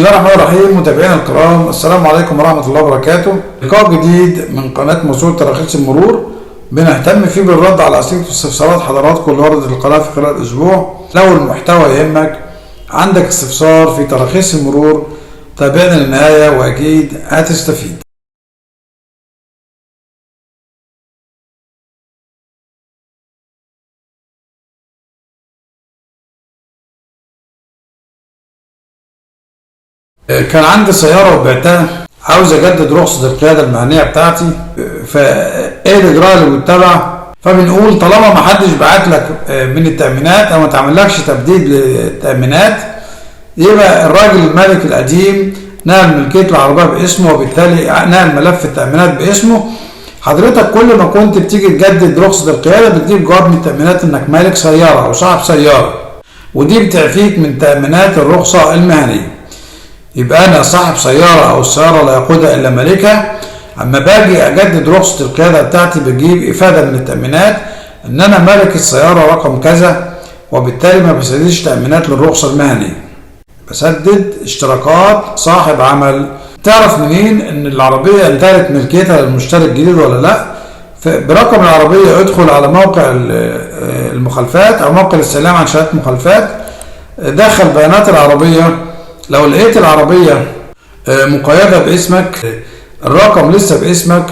الله الرحمن الرحيم. متابعينا الكرام، السلام عليكم ورحمة الله وبركاته. لقاء جديد من قناة موسوعة تراخيص المرور بنهتم فيه بالرد على أسئلة واستفسارات حضراتكم اللي وردت القناة في خلال الأسبوع. لو المحتوى يهمك، عندك استفسار في تراخيص المرور، تابعنا للنهاية وأكيد هتستفيد. كان عندي سيارة وبعتها، عاوز اجدد رخصة القيادة المهنية بتاعتي، فايه الاجراء اللي بيتبع؟ فبنقول طالما ما حدش بعت لك من التأمينات او ما تعملكش تبديد للتأمينات، يبقى الراجل المالك القديم نقل ملكية العربية باسمه، وبالتالي نقل ملف التأمينات باسمه. حضرتك كل ما كنت بتيجي تجدد رخصة القيادة بتجيب جواب من التأمينات انك مالك سيارة او صاحب سيارة، ودي بتعفيك من تأمينات الرخصة المهنية. يبقى انا صاحب سيارة او السيارة لا يقودها الا مالكها. اما باجي اجدد رخصة القيادة بتاعتي بجيب افادة من التأمينات ان انا مالك السيارة رقم كذا، وبالتالي ما بسددش تأمينات للرخصة المهنية، بسدد اشتراكات صاحب عمل. تعرف منين ان العربية انتهت ملكيتها للمشتري الجديد ولا لا؟ برقم العربية ادخل على موقع المخالفات او موقع الاستعلام عن شهادات مخالفات، دخل بيانات العربية. لو لقيت العربية مقيدة باسمك، الرقم لسه باسمك،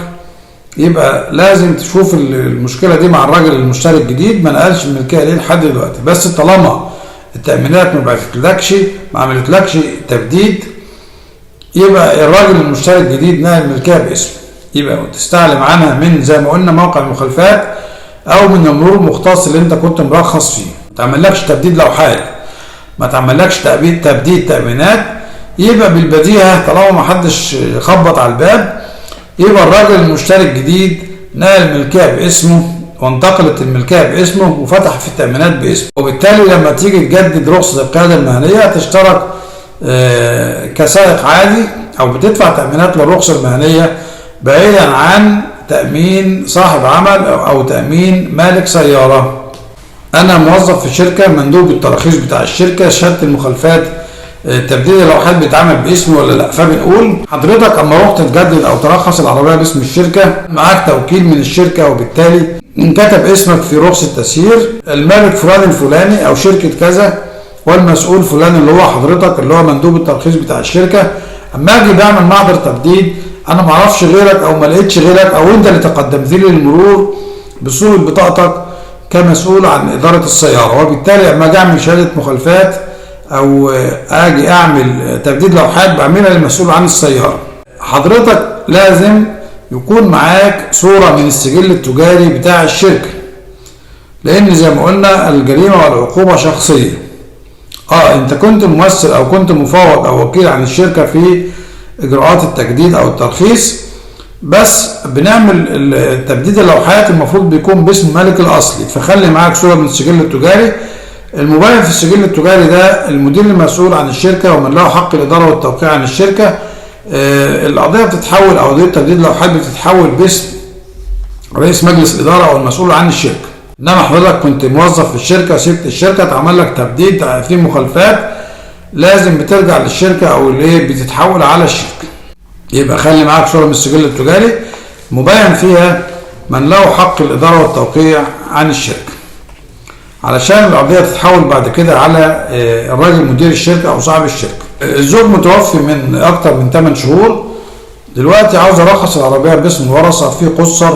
يبقى لازم تشوف المشكلة دي مع الراجل المشتري الجديد، ما نقلش الملكية ليه لحد دلوقتي. بس طالما التأمينات ما بعتتلكش، ما عملتلكش تبديد، يبقى الراجل المشتري الجديد نقل الملكية باسمه، يبقى تستعلم عنها من زي ما قلنا موقع المخالفات او من المرور المختص اللي انت كنت مرخص فيه. ما تعملكش تبديد لوحات، ما تعملكش تبديد تأمينات، يبقى بالبديهة طالما ما حدش خبط على الباب، يبقى الراجل المشتري الجديد نقل الملكية باسمه وانتقلت الملكية باسمه وفتح في التأمينات باسمه، وبالتالي لما تيجي تجدد رخصة القيادة المهنية تشترك كسائق عادي او بتدفع تأمينات للرخصة المهنية بعيدا عن تأمين صاحب عمل او تأمين مالك سيارة. انا موظف في شركة، مندوب التراخيص بتاع الشركة، شهادة المخالفات تبديد اللوحات بيتعمل باسمي ولا لا. فبنقول حضرتك اما رحت تجدد او ترخص العربية باسم الشركة، معاك توكيل من الشركة، وبالتالي انكتب اسمك في رخصة تسيير المالك فلان الفلاني او شركة كذا، والمسؤول فلان اللي هو حضرتك اللي هو مندوب الترخيص بتاع الشركة. اما اجي بعمل محضر تبديد، انا ما اعرفش غيرك او ما لقيتش غيرك، او انت اللي تقدمت لي للمرور بصورة بطاقتك كمسؤول عن إدارة السيارة، وبالتالي لما اجي اعمل شهادة مخالفات او اجي اعمل تبديد لوحات بعملها للمسؤول عن السيارة. حضرتك لازم يكون معاك صورة من السجل التجاري بتاع الشركة، لان زي ما قلنا الجريمة والعقوبة شخصية. انت كنت ممثل او كنت مفوض او وكيل عن الشركة في اجراءات التجديد او الترخيص، بس بنعمل تبديد اللوحات المفروض بيكون باسم مالك الاصلي. فخلي معاك صورة من السجل التجاري. المبين في السجل التجاري ده المدير المسؤول عن الشركة ومن له حق الادارة والتوقيع عن الشركة. القضية بتتحول او قضية تبديد اللوحات بتتحول باسم رئيس مجلس الادارة او المسؤول عن الشركة. انما حضرتك كنت موظف في الشركة، سبت الشركة، اتعمل لك تبديد في مخالفات، لازم بترجع للشركة او اللي بتتحول على الشركة. يبقى خلي معاك صورة من السجل التجاري مبين فيها من له حق الإدارة والتوقيع عن الشركة، علشان القضية تتحول بعد كده على الراجل مدير الشركة أو صاحب الشركة. الزوج متوفي من أكتر من 8 شهور، دلوقتي عاوز أرخص العربية باسم الورثة في قصر.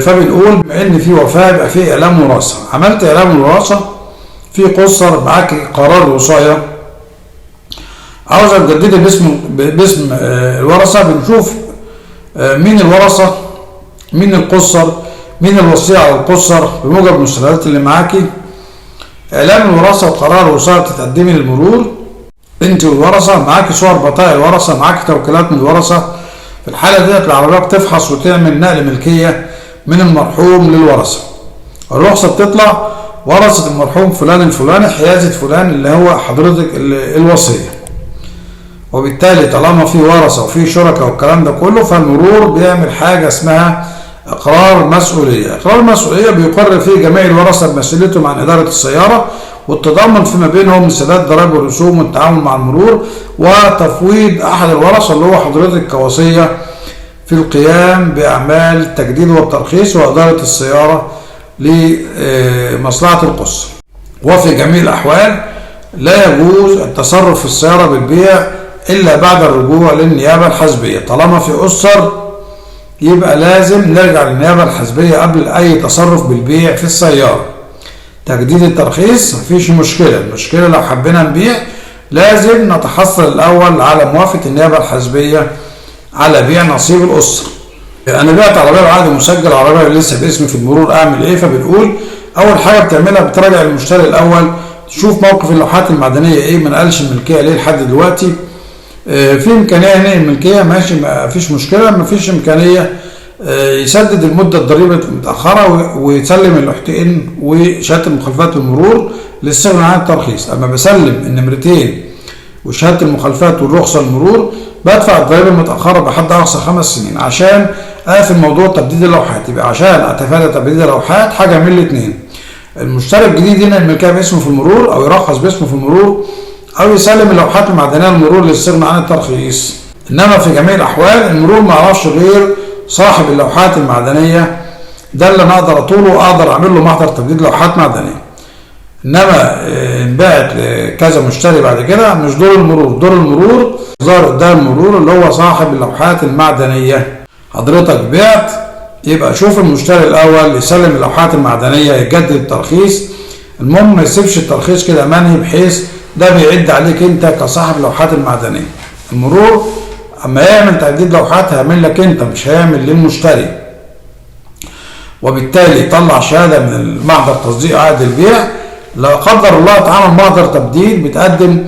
فبنقول بما إن في وفاة يبقى في إعلام وراثة. عملت إعلام الوراثة في قصر، معاك قرار الوصاية، عاوز تجددي باسم الورثة. بنشوف مين الورثة، مين القصر، مين الوصية على القصر بموجب المستندات اللي معاكي. اعلام الوراثة وقرار الوصاية بتتقدمي للمرور انت والورثة، معاكي صور بطايق الورثة، معاكي توكيلات من الورثة. في الحالة ديت العربية بتفحص وتعمل نقل ملكية من المرحوم للورثة. الرخصة بتطلع ورثة المرحوم فلان الفلاني حيازة فلان اللي هو حضرتك الوصية. وبالتالي طالما في ورثة وفي شركة والكلام ده كله، فالمرور بيعمل حاجة اسمها اقرار مسؤولية. اقرار مسؤولية بيقرر فيه جميع الورثة بمسؤوليتهم عن إدارة السيارة، والتضامن فيما بينهم من سداد ضرائب والرسوم والتعامل مع المرور، وتفويض أحد الورثة اللي هو حضرتك كوصية في القيام بأعمال التجديد والترخيص وإدارة السيارة لمصلحة القصة. وفي جميع الأحوال لا يجوز التصرف في السيارة بالبيع إلا بعد الرجوع للنيابة الحزبية. طالما في أسر يبقى لازم نرجع للنيابة الحزبية قبل أي تصرف بالبيع في السيارة. تجديد الترخيص مفيش مشكلة، المشكلة لو حبينا نبيع لازم نتحصل الأول على موافقة النيابة الحزبية على بيع نصيب الأسرة. أنا بعت عربية بعقد مسجل، عربية لسه باسمي في المرور، أعمل إيه؟ فبنقول أول حاجة بتعملها بتراجع المشتري الأول، تشوف موقف اللوحات المعدنية إيه، ما نقلش الملكية ليه لحد دلوقتي. في إمكانية ينقل الملكية ماشي، ما فيش مشكلة. ما فيش إمكانية يسدد المدة الضريبة المتأخرة ويسلم اللوحتين وشهادة المخالفات المرور للاستغناء عن الترخيص. أما بسلم النمرتين وشهادة المخالفات والرخصة المرور بدفع الضريبة المتأخرة بحد أقصى 5 سنين عشان أقفل موضوع تبديد اللوحات. يبقى عشان أتفادى تبديد اللوحات حاجة من الاثنين: المشتري الجديد ينقل الملكية باسمه في المرور أو يرخص باسمه في المرور أو يسلم اللوحات المعدنية للمرور للاستغناء عن الترخيص. إنما في جميع الأحوال المرور ما يعرفش غير صاحب اللوحات المعدنية، ده اللي أنا أقدر أطوله وأقدر أعمل له محضر تبديد لوحات معدنية. إنما انباعت لكذا مشتري بعد كده مش دور المرور. دور المرور ظهر قدام المرور اللي هو صاحب اللوحات المعدنية. حضرتك بعت، يبقى شوف المشتري الأول يسلم اللوحات المعدنية، يجدد الترخيص. المهم ما يسيبش الترخيص كده منهي، بحيث ده بيعد عليك أنت كصاحب اللوحات المعدنية. المرور أما يعمل تجديد لوحات هيعمل لك أنت، مش هيعمل للمشتري، وبالتالي طلع شهادة من محضر تصديق عقد البيع. لا قدر الله اتعمل محضر تبديل، بتقدم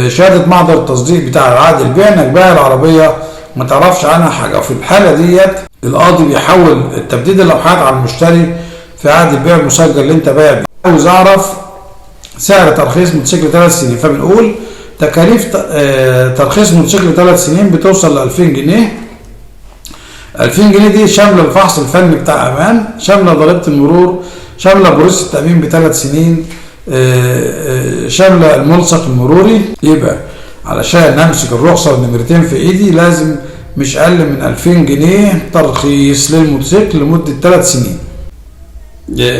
شهادة محضر التصديق بتاع عقد البيع انك بايع العربية ما تعرفش عنها حاجة. وفي الحالة ديت القاضي بيحول التبديد اللوحات على المشتري في عقد البيع المسجل اللي انت بايع بيه. عاوز اعرف سعر ترخيص موتوسيكل 3 سنين، فبنقول تكاليف ترخيص موتوسيكل 3 سنين بتوصل ل 2000 جنيه. 2000 جنيه دي شاملة الفحص الفني بتاع امان، شاملة ضريبة المرور، شاملة بوليس التأمين ب3 سنين، شاملة الملصق المروري. يبقى علشان نمسك الرخصة والنمرتين في ايدي لازم مش اقل من 2000 جنيه ترخيص للموتوسيكل لمدة 3 سنين.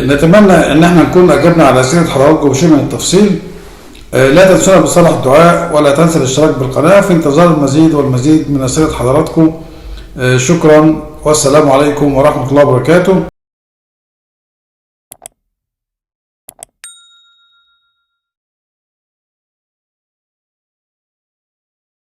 نتمنى ان احنا نكون اجبنا على اسئلة حضراتكم بشيء من التفصيل. لا تنسونا بصالح الدعاء، ولا تنسى الاشتراك بالقناة في انتظار المزيد والمزيد من اسئلة حضراتكم. شكرا والسلام عليكم ورحمة الله وبركاته.